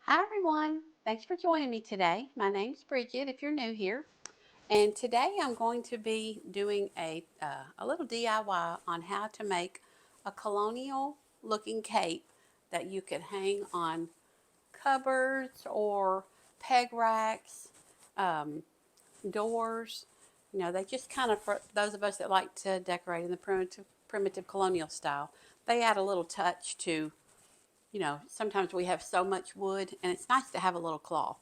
Hi everyone, thanks for joining me today. My name's Bridget if you're new here, and today I'm going to be doing a little DIY on how to make a colonial looking cape that you could hang on cupboards or peg racks, um, doors. You know, they just kind of, for those of us that like to decorate in the primitive colonial style, they add a little touch to, sometimes we have so much wood and it's nice to have a little cloth.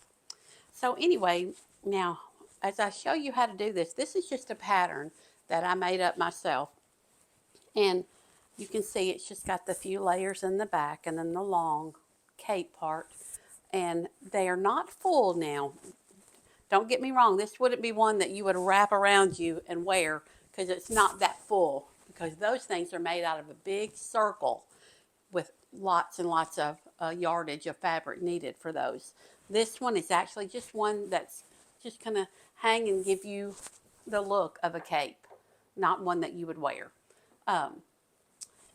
So anyway, now as I show you how to do this, this is just a pattern that I made up myself. And you can see it's just got the few layers in the back and then the long cape part. And they are not full now. Don't get me wrong, this wouldn't be one that you would wrap around you and wear because it's not that full, because those things are made out of a big circle with lots and lots of yardage of fabric needed for those. This one is actually just one that's just going to hang and give you the look of a cape, not one that you would wear. Um,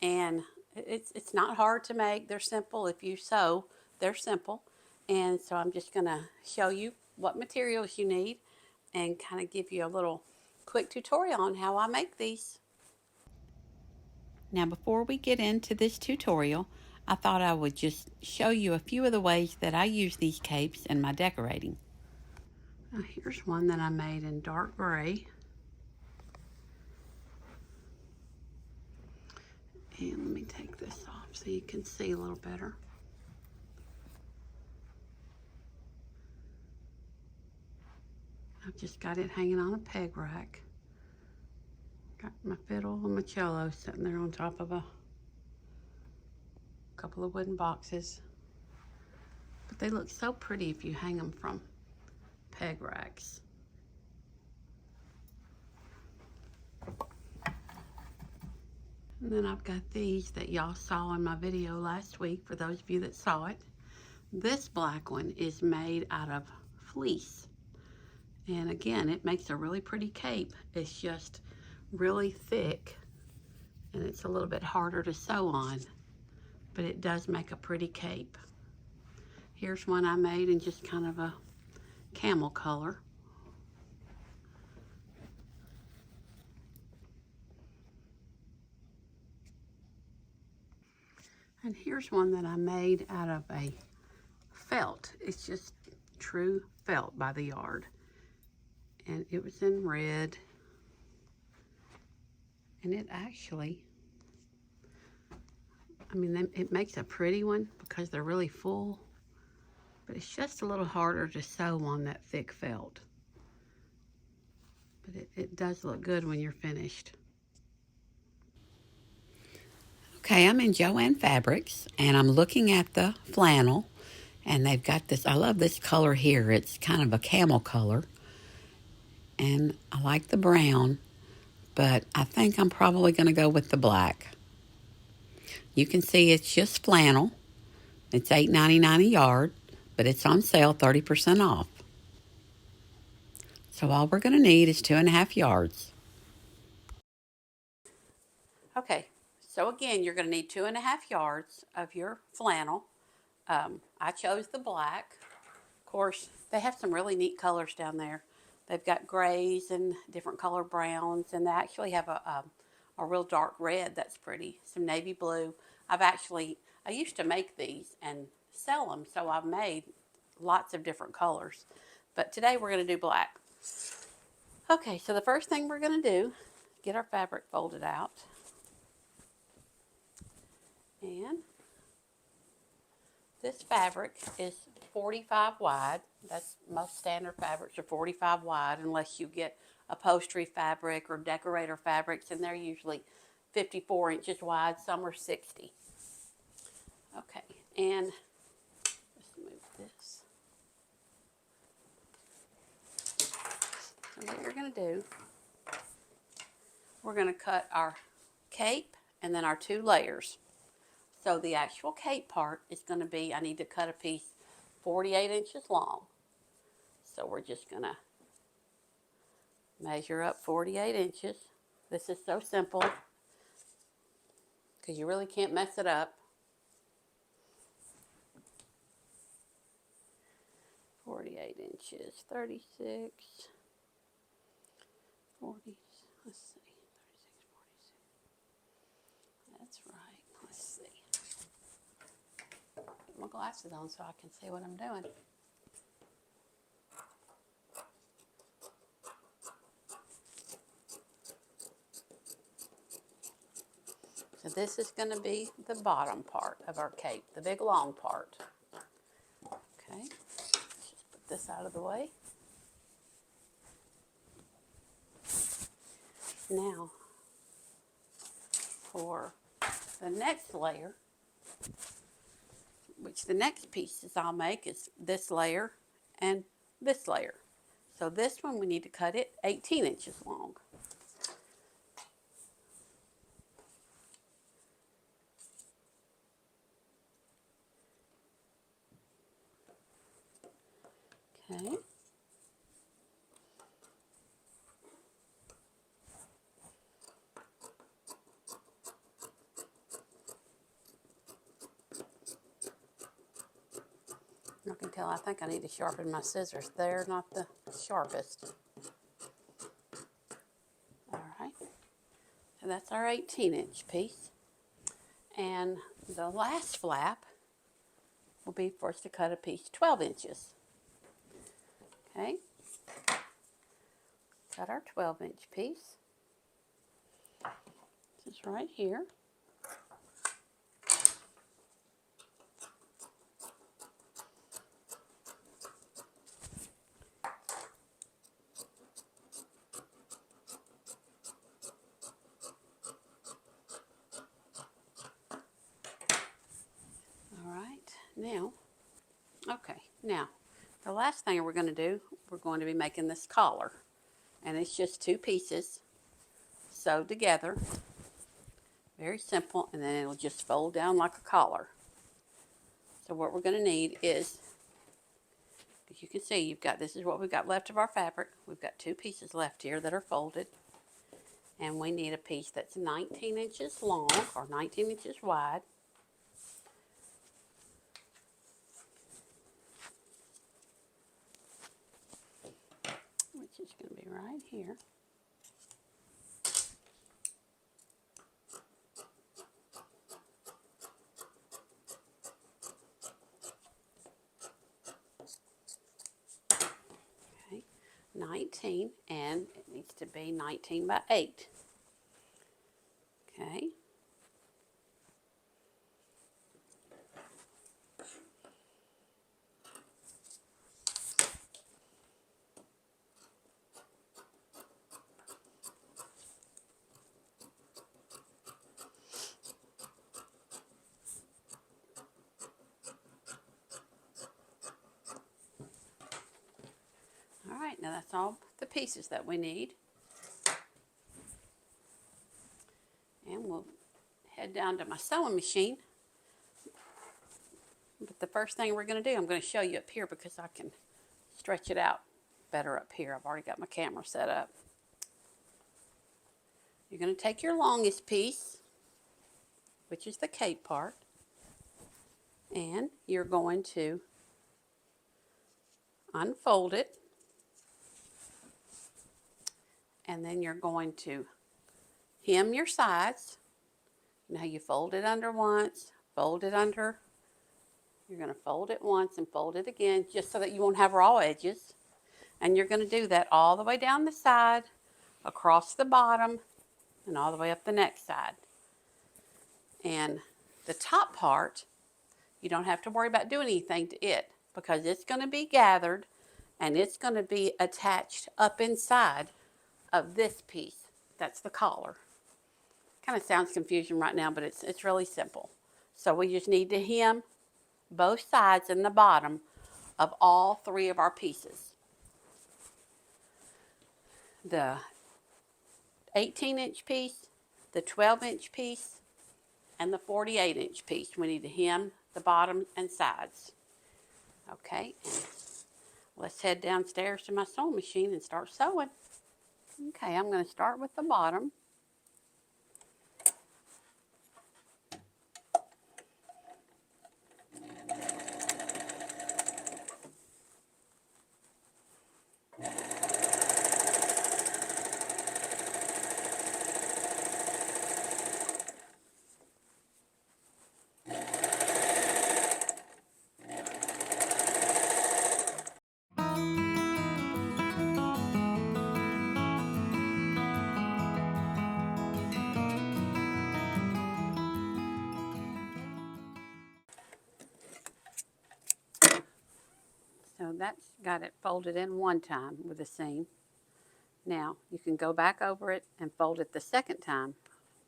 and it's not hard to make. They're simple. If you sew, they're simple. And so I'm just going to show you what materials you need and kind of give you a little quick tutorial on how I make these. Now, before we get into this tutorial, I thought I would just show you a few of the ways that I use these capes in my decorating. Now, here's one that I made in dark gray. And let me take this off so you can see a little better. I've just got it hanging on a peg rack. Got my fiddle and my cello sitting there on top of a couple of wooden boxes. But they look so pretty if you hang them from peg racks. And then I've got these that y'all saw in my video last week, for those of you that saw it. This black one is made out of fleece. And again, it makes a really pretty cape. It's just really thick and it's a little bit harder to sew on, but it does make a pretty cape. Here's one I made in just kind of a camel color. And here's one that I made out of a felt. It's just true felt by the yard. And it was in red. And it actually, it makes a pretty one because they're really full. But it's just a little harder to sew on that thick felt. But it does look good when you're finished. Okay, I'm in Joann Fabrics, and I'm looking at the flannel, and they've got this, I love this color here. It's kind of a camel color, and I like the brown, but I think I'm probably going to go with the black. You can see it's just flannel. It's $8.99 a yard, but it's on sale 30% off. So all we're going to need is 2.5 yards. Okay, so again, you're going to need 2.5 yards of your flannel. I chose the black. Of course, they have some really neat colors down there. They've got grays and different color browns, and they actually have a real dark red that's pretty, some navy blue. I used to make these and sell them, so I've made lots of different colors. But today we're going to do black. Okay, so the first thing we're going to do, get our fabric folded out. And this fabric is 45 wide. That's most standard fabrics are 45 wide, unless you get upholstery fabric or decorator fabrics, and they're usually 54 inches wide. Some are 60. Okay, and let's move this. So what you're going to do, we're going to cut our cape and then our 2 layers. So the actual cape part is going to be, I need to cut a piece 48 inches long. So we're just going to measure up 48 inches. This is so simple because you really can't mess it up. inches, 36, 40, let's see, 36, 46. That's right. Let's see. Get my glasses on so I can see what I'm doing. So this is going to be the bottom part of our cape, the big long part. Okay, let's just put this out of the way. Now, for the next layer, which the next pieces I'll make is this layer and this layer. So this one we need to cut it 18 inches long. Okay. You can tell I think I need to sharpen my scissors. They're not the sharpest. All right. So that's our 18-inch piece. And the last flap will be for us to cut a piece 12 inches. Okay. Got our 12-inch piece. This is right here. Now, the last thing we're going to do, we're going to be making this collar. And it's just two pieces sewed together. Very simple, and then it'll just fold down like a collar. So what we're going to need is, as you can see, this is what we've got left of our fabric. We've got two pieces left here that are folded. And we need a piece that's 19 inches long, or 19 inches wide. Which is going to be right here. Okay, 19, and it needs to be 19 by 8. Okay. Alright, now that's all the pieces that we need. And we'll head down to my sewing machine. But the first thing we're going to do, I'm going to show you up here because I can stretch it out better up here. I've already got my camera set up. You're going to take your longest piece, which is the cape part, and you're going to unfold it. And then you're going to hem your sides. Now you fold it under once, fold it under. You're going to fold it once and fold it again just so that you won't have raw edges. And you're going to do that all the way down the side, across the bottom, and all the way up the next side. And the top part, you don't have to worry about doing anything to it because it's going to be gathered and it's going to be attached up inside of this piece. That's the collar. Kind of sounds confusing right now, but it's really simple. So we just need to hem both sides and the bottom of all three of our pieces. The 18-inch piece, the 12-inch piece, and the 48-inch piece. We need to hem the bottom and sides. Okay, and let's head downstairs to my sewing machine and start sewing. Okay, I'm going to start with the bottom. that's got it folded in one time with a seam. Now you can go back over it and fold it the second time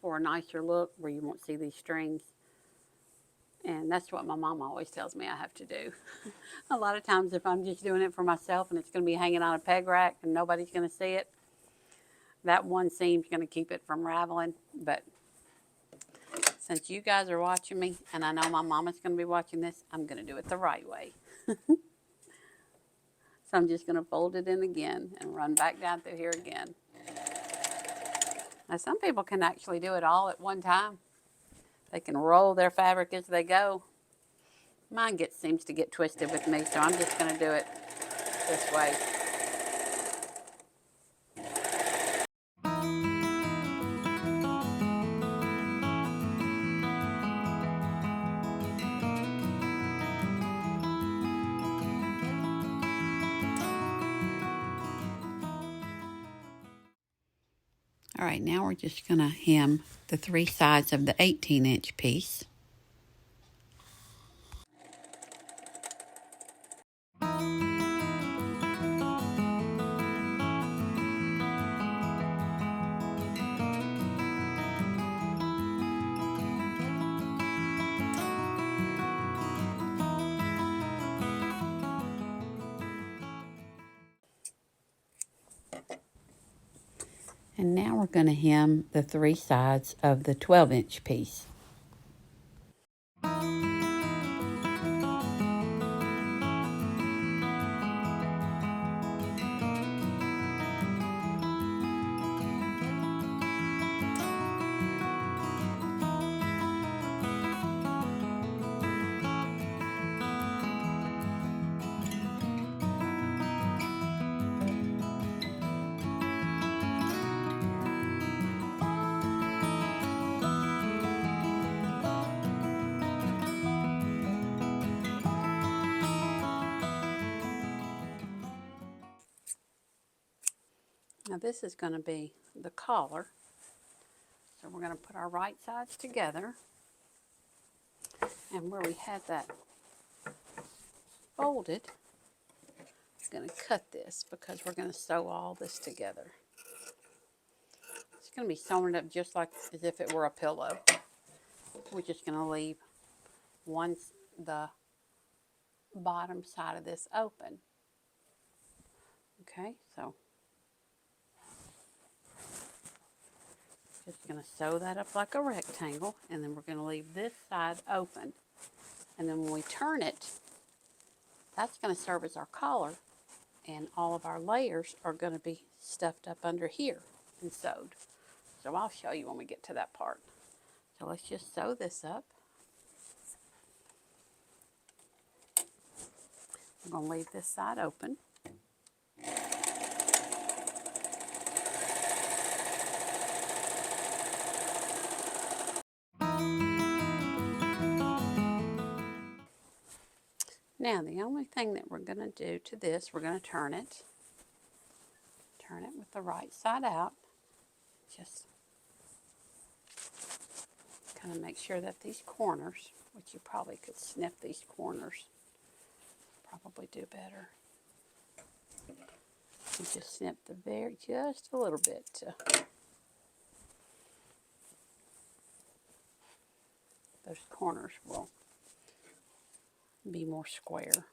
for a nicer look where you won't see these strings. And that's what my mom always tells me I have to do. A lot of times if I'm just doing it for myself and it's going to be hanging on a peg rack and nobody's going to see it, that one seam's going to keep it from raveling. But since you guys are watching me and I know my mama's going to be watching this, I'm going to do it the right way. So I'm just going to fold it in again and run back down through here again. Now some people can actually do it all at one time. They can roll their fabric as they go. Mine seems to get twisted with me, so I'm just going to do it this way. All right, now we're just going to hem the 3 sides of the 18-inch piece. And now we're going to hem the 3 sides of the 12-inch piece. Now this is going to be the collar. So we're going to put our right sides together. And where we had that folded, I'm going to cut this because we're going to sew all this together. It's going to be sewn up just like as if it were a pillow. We're just going to leave the bottom side of this open. Okay, so just going to sew that up like a rectangle, and then we're going to leave this side open. And then when we turn it, that's going to serve as our collar, and all of our layers are going to be stuffed up under here and sewed. So I'll show you when we get to that part. So let's just sew this up. I'm going to leave this side open. Now the only thing that we're going to do to this, we're going to turn it with the right side out. Just kind of make sure that these corners, which you probably could snip these corners, probably do better. You just snip just a little bit. Those corners will be more square.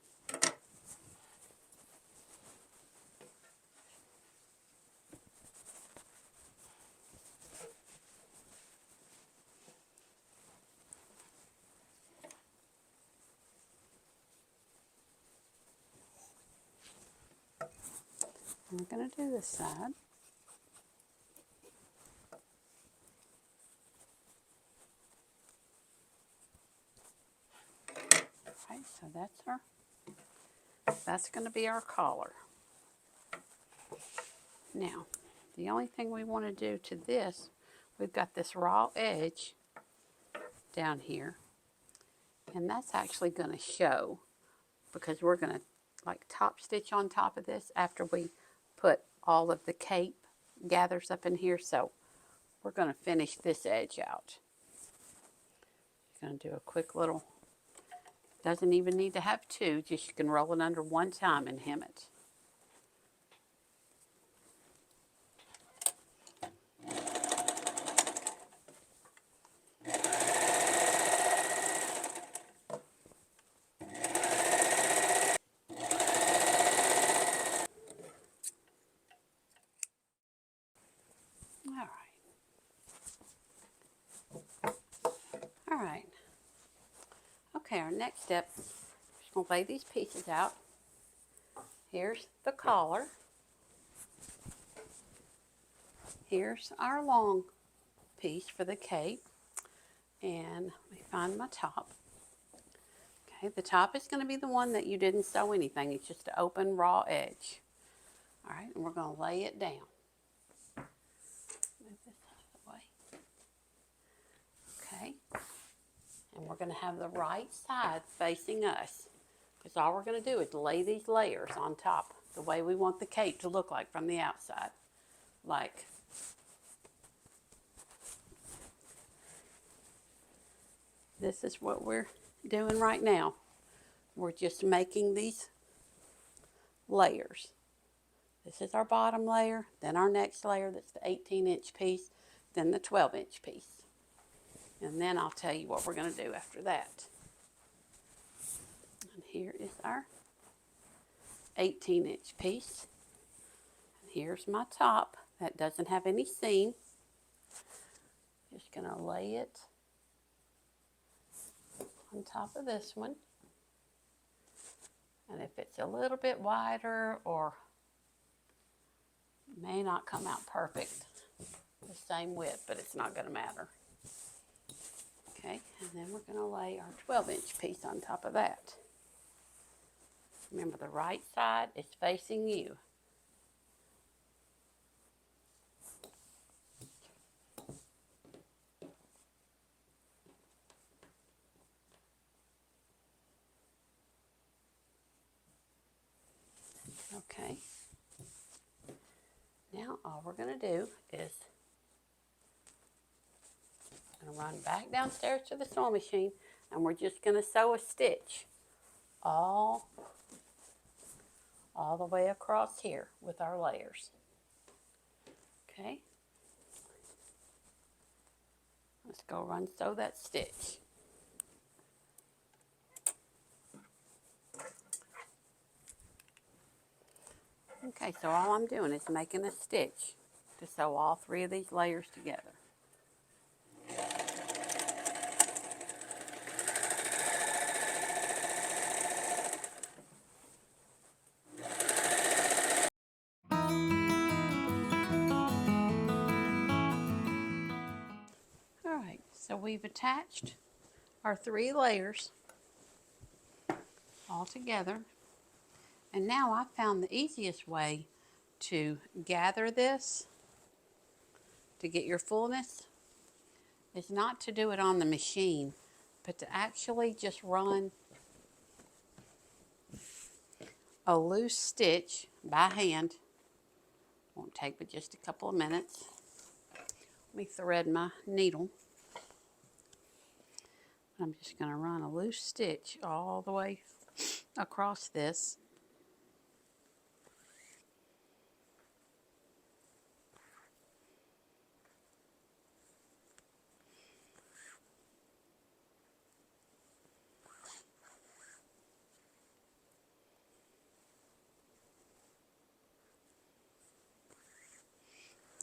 I'm going to do this side. Right, so that's going to be our collar. Now, the only thing we want to do to this, we've got this raw edge down here, and that's actually going to show because we're going to like top stitch on top of this after we put all of the cape gathers up in here. So we're going to finish this edge out. Going to do a quick little Doesn't even need to have two, just you can roll it under one time and hem it. All right. Okay, our next step, we're just going to lay these pieces out. Here's the collar. Here's our long piece for the cape. And let me find my top. Okay, the top is going to be the one that you didn't sew anything. It's just an open, raw edge. All right, and we're going to lay it down. Move this out of the way. Okay, and we're going to have the right side facing us. Because all we're going to do is lay these layers on top the way we want the cape to look like from the outside. Like this is what we're doing right now. We're just making these layers. This is our bottom layer, then our next layer, that's the 18-inch piece, then the 12-inch piece. And then I'll tell you what we're going to do after that. And here is our 18-inch piece. And here's my top. That doesn't have any seam. Just going to lay it on top of this one. And if it's a little bit wider or may not come out perfect, the same width, but it's not going to matter. Okay, and then we're going to lay our 12-inch piece on top of that. Remember, the right side is facing you. Okay. Now all we're going to do is run back downstairs to the sewing machine, and we're just going to sew a stitch all the way across here with our layers. Okay. Let's go run sew that stitch. Okay, so all I'm doing is making a stitch to sew all three of these layers together. Alright, so we've attached our three layers all together. And now I found the easiest way to gather this to get your fullness is not to do it on the machine, but to actually just run a loose stitch by hand. Won't take but just a couple of minutes. Let me thread my needle. I'm just going to run a loose stitch all the way across this.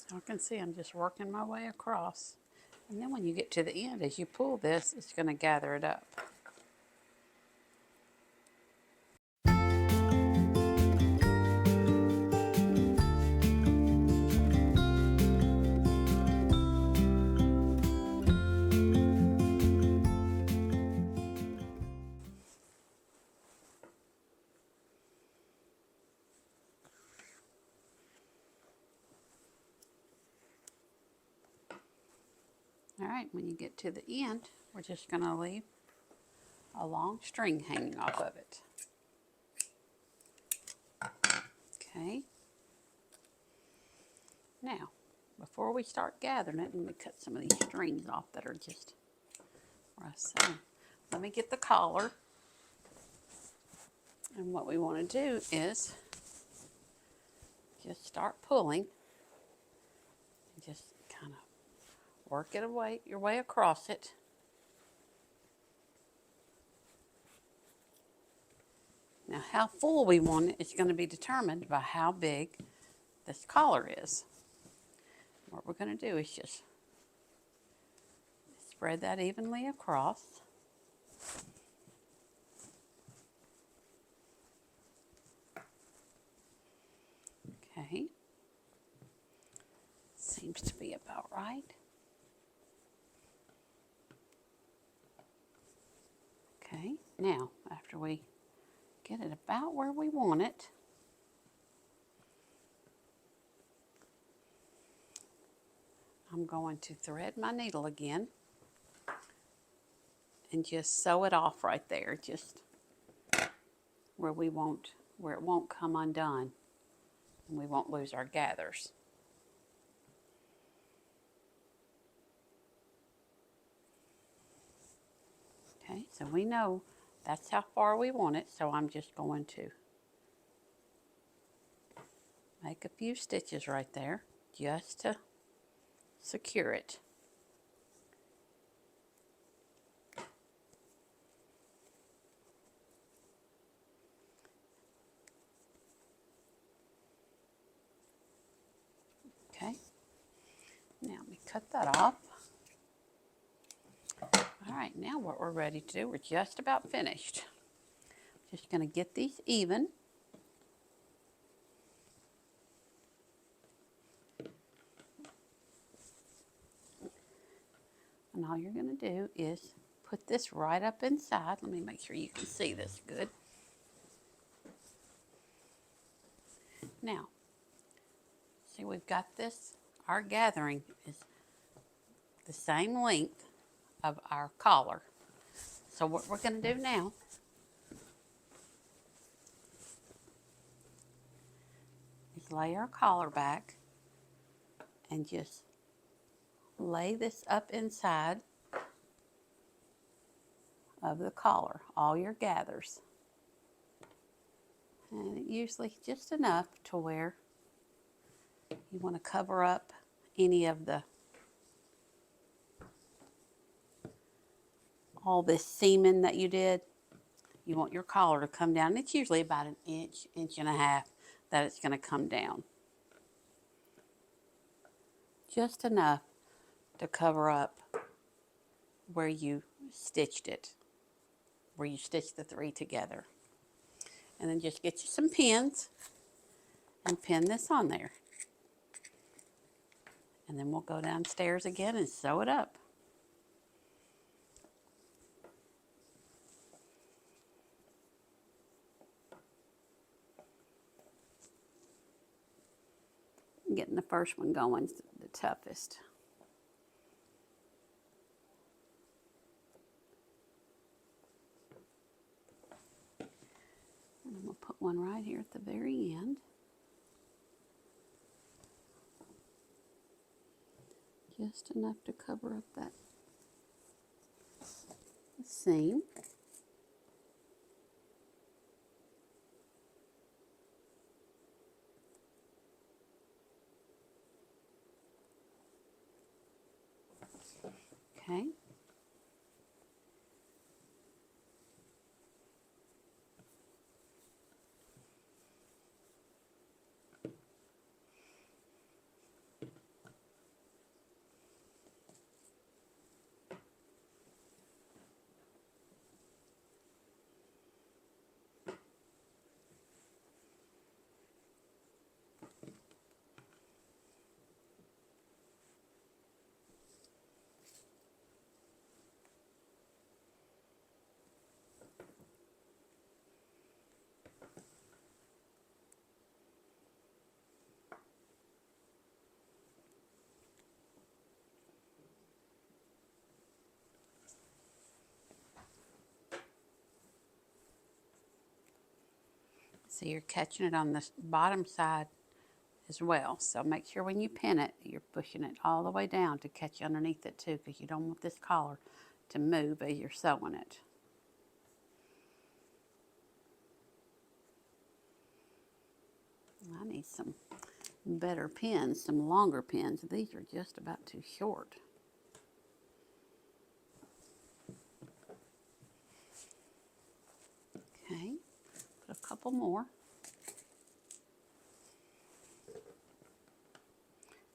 So you can see I'm just working my way across. And then when you get to the end, as you pull this, it's going to gather it up. All right, when you get to the end, we're just going to leave a long string hanging off of it. Okay. Now, before we start gathering it, let me cut some of these strings off that are just where I sew. Let me get the collar. And what we want to do is just start pulling and just kind of work your way across it. Now, how full we want it is going to be determined by how big this collar is. What we're going to do is just spread that evenly across. Okay. Seems to be about right. Okay, now after we get it about where we want it, I'm going to thread my needle again and just sew it off right there, just where it won't come undone and we won't lose our gathers. Okay, so we know that's how far we want it, so I'm just going to make a few stitches right there just to secure it. Okay, now we cut that off. All right, now what we're ready to do, we're just about finished. Just going to get these even. And all you're going to do is put this right up inside. Let me make sure you can see this good. Now, see, we've got this, our gathering is the same length of our collar. So what we're going to do now is lay our collar back and just lay this up inside of the collar, all your gathers. And usually just enough to where you want to cover up any of all this seaming that you did. You want your collar to come down. It's usually about an inch, inch and a half that it's going to come down. Just enough to cover up where you stitched it, where you stitched the three together. And then just get you some pins and pin this on there. And then we'll go downstairs again and sew it up. Getting the first one going is the toughest. And I'm going to put one right here at the very end. Just enough to cover up that seam. Okay. So you're catching it on the bottom side as well. So make sure when you pin it, you're pushing it all the way down to catch underneath it too, because you don't want this collar to move as you're sewing it. I need some better pins, some longer pins. These are just about too short. Okay, put a couple more.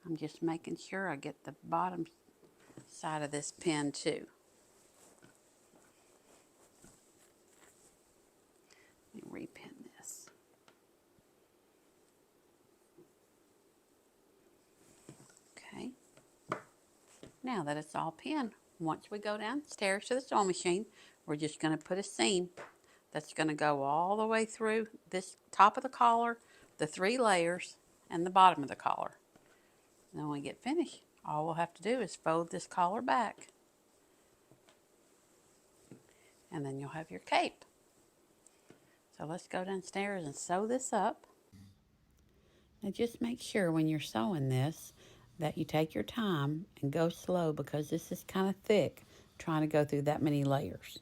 I'm just making sure I get the bottom side of this pin too. Let me repin this. Okay. Now that it's all pinned, once we go downstairs to the sewing machine, we're just going to put a seam that's going to go all the way through this top of the collar, the 3 layers, and the bottom of the collar. And then when we get finished, all we'll have to do is fold this collar back. And then you'll have your cape. So let's go downstairs and sew this up. Now just make sure when you're sewing this that you take your time and go slow, because this is kind of thick trying to go through that many layers.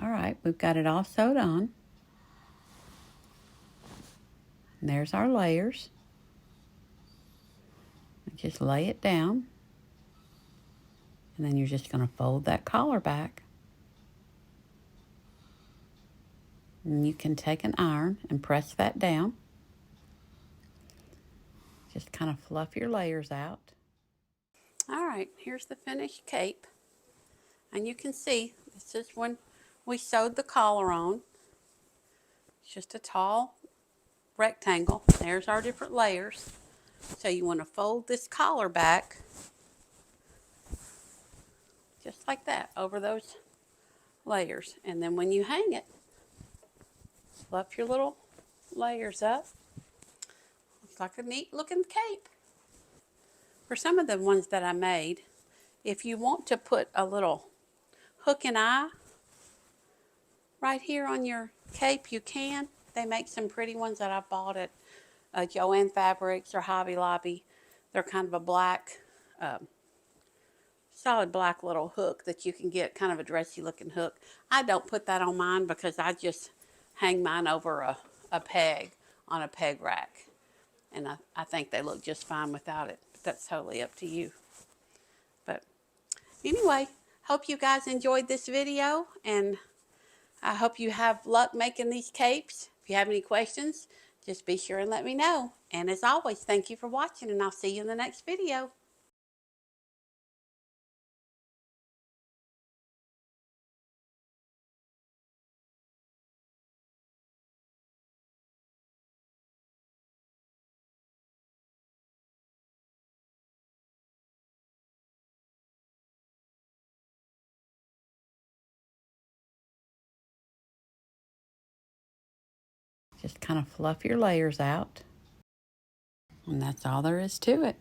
All right, we've got it all sewed on. And there's our layers. Just lay it down. And then you're just going to fold that collar back. And you can take an iron and press that down. Just kind of fluff your layers out. All right, here's the finished cape. And you can see, this is when we sewed the collar on. It's just a tall rectangle. There's our different layers. So you want to fold this collar back just like that over those layers. And then when you hang it, fluff your little layers up. Looks like a neat looking cape. For some of the ones that I made, if you want to put a little hook and eye right here on your cape, you can. They make some pretty ones that I bought at Joann Fabrics or Hobby Lobby. They're kind of a black, solid black little hook that you can get, kind of a dressy looking hook. I don't put that on mine because I just hang mine over a peg on a peg rack. And I think they look just fine without it. But that's totally up to you. But anyway, hope you guys enjoyed this video, and I hope you have luck making these capes. If you have any questions, just be sure and let me know. And as always, thank you for watching, and I'll see you in the next video. Just kind of fluff your layers out. And that's all there is to it.